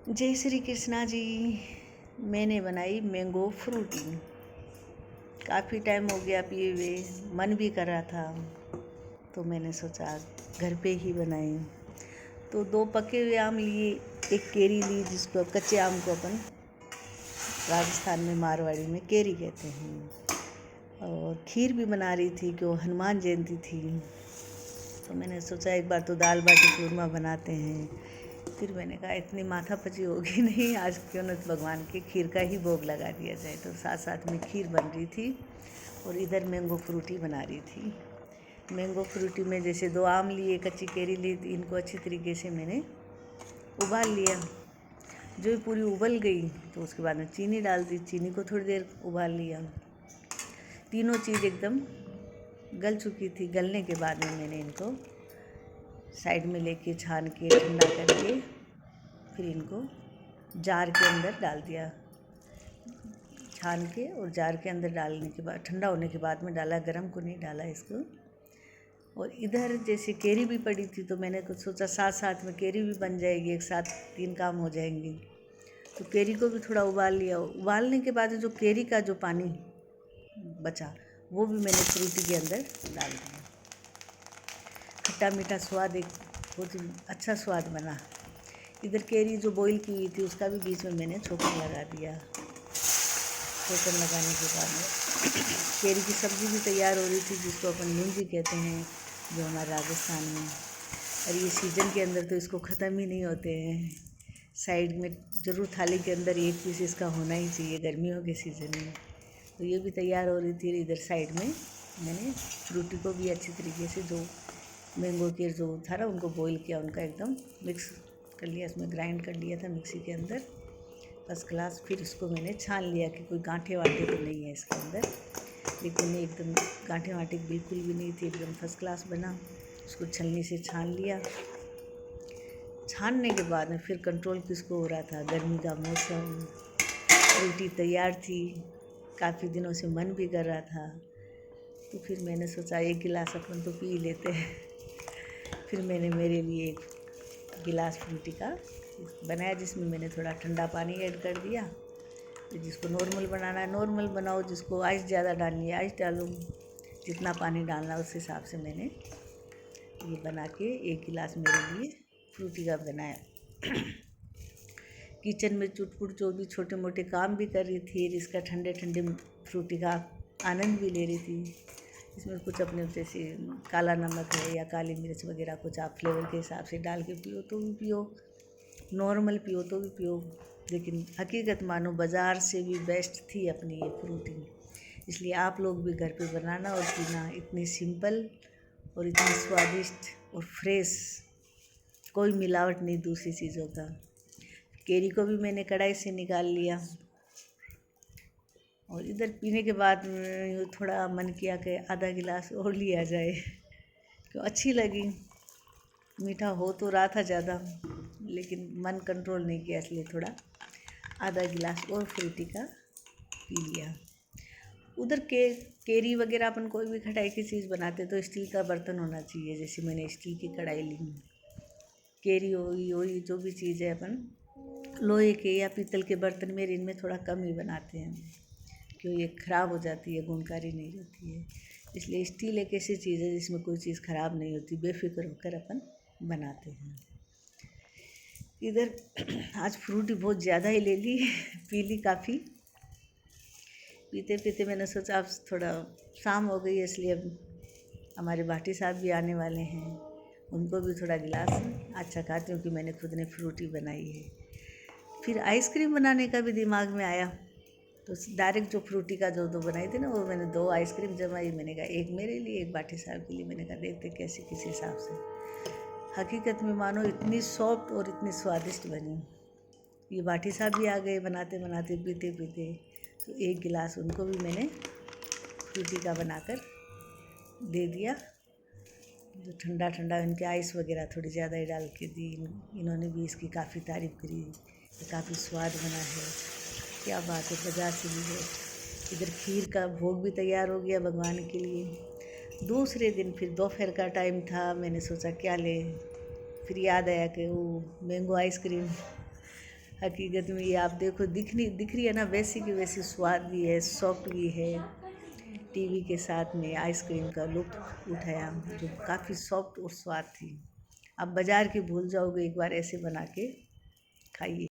जय श्री कृष्णा जी। मैंने बनाई मैंगो फ्रूटी। काफ़ी टाइम हो गया पिए हुए, मन भी कर रहा था, तो मैंने सोचा घर पे ही बनाई। तो 2 पके हुए आम लिए, एक केरी ली, जिसको कच्चे आम को अपन राजस्थान में मारवाड़ी में केरी कहते हैं। और खीर भी बना रही थी कि वो हनुमान जयंती थी, तो मैंने सोचा एक बार तो दाल बाटी चूरमा बनाते हैं। फिर मैंने कहा इतनी माथापची होगी नहीं, आज क्यों न भगवान के खीर का ही भोग लगा दिया जाए। तो साथ साथ में खीर बन रही थी और इधर मैंगो फ्रूटी बना रही थी। मैंगो फ्रूटी में जैसे 2 आम लिए, कच्ची केरी ली, इनको अच्छी तरीके से मैंने उबाल लिया। जो ही पूरी उबल गई तो उसके बाद में चीनी डाल दी, चीनी को थोड़ी देर उबाल लिया। तीनों चीज़ एकदम गल चुकी थी। गलने के बाद में मैंने इनको साइड में लेके छान के ठंडा करके फिर इनको जार के अंदर डाल दिया। छान के और जार के अंदर डालने के बाद ठंडा होने के बाद में डाला, गरम को नहीं डाला इसको। और इधर जैसे केरी भी पड़ी थी, तो मैंने कुछ सोचा साथ साथ में केरी भी बन जाएगी, एक साथ 3 काम हो जाएंगे। तो केरी को भी थोड़ा उबाल लिया। उबालने के बाद जो केरी का जो पानी बचा वो भी मैंने फ्रूटी के अंदर डाल दिया। खट्टा मीठा स्वाद, एक बहुत ही अच्छा स्वाद बना। इधर केरी जो बॉईल की हुई थी उसका भी बीच में मैंने छोकर लगा दिया। छोकर लगाने के बाद में केरी की सब्ज़ी भी तैयार हो रही थी, जिसको अपन लूंजी कहते हैं जो हमारे राजस्थान में। और ये सीज़न के अंदर तो इसको ख़त्म ही नहीं होते हैं। साइड में ज़रूर थाली के अंदर एक पीस इसका होना ही चाहिए गर्मियों के सीज़न में। तो ये भी तैयार हो रही थी। इधर साइड में मैंने फ्रूटी को भी अच्छी तरीके से जो मैंगो के जो था ना उनको बॉईल किया, उनका एकदम मिक्स कर लिया, इसमें ग्राइंड कर लिया था मिक्सी के अंदर फर्स्ट क्लास। फिर इसको मैंने छान लिया कि कोई गांठे वाँठे तो नहीं है इसके अंदर, लेकिन एकदम गांठे वाँठे बिल्कुल भी नहीं थी, एकदम फर्स्ट क्लास बना। उसको छलनी से छान लिया। छानने के बाद में फिर कंट्रोल किसको हो रहा था, गर्मी का मौसम, फ्रूटी तैयार थी, काफ़ी दिनों से मन भी कर रहा था। तो फिर मैंने सोचा 1 गिलास अपन तो पी लेते हैं। फिर मैंने मेरे लिए 1 गिलास फ्रूटी का बनाया, जिसमें मैंने थोड़ा ठंडा पानी ऐड कर दिया। तो जिसको नॉर्मल बनाना है नॉर्मल बनाओ, जिसको आइस ज़्यादा डालनी है आइस डालो, जितना पानी डालना उस हिसाब से मैंने ये बना के 1 गिलास मेरे लिए फ्रूटी का बनाया। किचन में चुटपुट जो भी छोटे मोटे काम भी कर रही थी, इसका ठंडे ठंडे फ्रूटी का आनंद भी ले रही थी। इसमें कुछ अपने जैसे काला नमक है या काली मिर्च वगैरह कुछ आप फ्लेवर के हिसाब से डाल के पियो तो भी पियो, नॉर्मल पियो तो भी पियो। लेकिन हकीकत मानो बाज़ार से भी बेस्ट थी अपनी ये फ्रूटी। इसलिए आप लोग भी घर पे बनाना और पीना। इतनी सिंपल और इतनी स्वादिष्ट और फ्रेश, कोई मिलावट नहीं दूसरी चीज़ों का। केरी को भी मैंने कढ़ाई से निकाल लिया। और इधर पीने के बाद थोड़ा मन किया कि आधा गिलास और लिया जाए, क्यों अच्छी लगी। मीठा हो तो रहा था ज़्यादा, लेकिन मन कंट्रोल नहीं किया, इसलिए थोड़ा आधा गिलास और फ्रूटी का पी लिया। उधर केरी वगैरह अपन कोई भी खटाई की चीज़ बनाते तो स्टील का बर्तन होना चाहिए। जैसे मैंने स्टील की कढ़ाई ली। केरी हुई जो भी चीज़ है अपन लोहे के या पीतल के बर्तन में, इनमें थोड़ा कम ही बनाते हैं, क्यों ये ख़राब हो जाती है, गुणकारी नहीं रहती है। इसलिए स्टील एक ऐसी चीज़ है जिसमें कोई चीज़ ख़राब नहीं होती, बेफिक्र होकर अपन बनाते हैं। इधर आज फ्रूटी बहुत ज़्यादा ही ले ली, पी ली काफ़ी। पीते पीते मैंने सोचा अब थोड़ा शाम हो गई है, इसलिए अब हमारे भाटी साहब भी आने वाले हैं, उनको भी थोड़ा गिलास अच्छा खाती हूँ कि मैंने खुद ने फ्रूटी बनाई है। फिर आइसक्रीम बनाने का भी दिमाग में आया, तो डायरेक्ट जो फ्रूटी का जो 2 बनाई थी ना, वो मैंने 2 आइसक्रीम जमाई। मैंने कहा 1 मेरे लिए, 1 भाटी साहब के लिए। मैंने कहा देखते कैसी किस हिसाब से। हकीकत में मानो इतनी सॉफ्ट और इतनी स्वादिष्ट बनी। ये भाटी साहब भी आ गए बनाते बनाते पीते पीते, तो 1 गिलास उनको भी मैंने फ्रूटी का बनाकर दे दिया। जो ठंडा ठंडा इनके आइस वगैरह थोड़ी ज़्यादा ही डाल के दी। इन्होंने भी इसकी काफ़ी तारीफ़ करी, काफ़ी स्वाद बना है, क्या बात है, बाज़ार से ली है। इधर खीर का भोग भी तैयार हो गया भगवान के लिए। दूसरे दिन फिर दोपहर का टाइम था, मैंने सोचा क्या लें। फिर याद आया कि वो मैंगो आइसक्रीम। हकीकत में ये आप देखो दिख रही है ना, वैसी की वैसी स्वाद भी है, सॉफ्ट भी है। टीवी के साथ में आइसक्रीम का लुत्फ़ उठाया, जो काफ़ी सॉफ्ट और स्वाद थी। आप बाज़ार की भूल जाओगे, एक बार ऐसे बना के खाइए।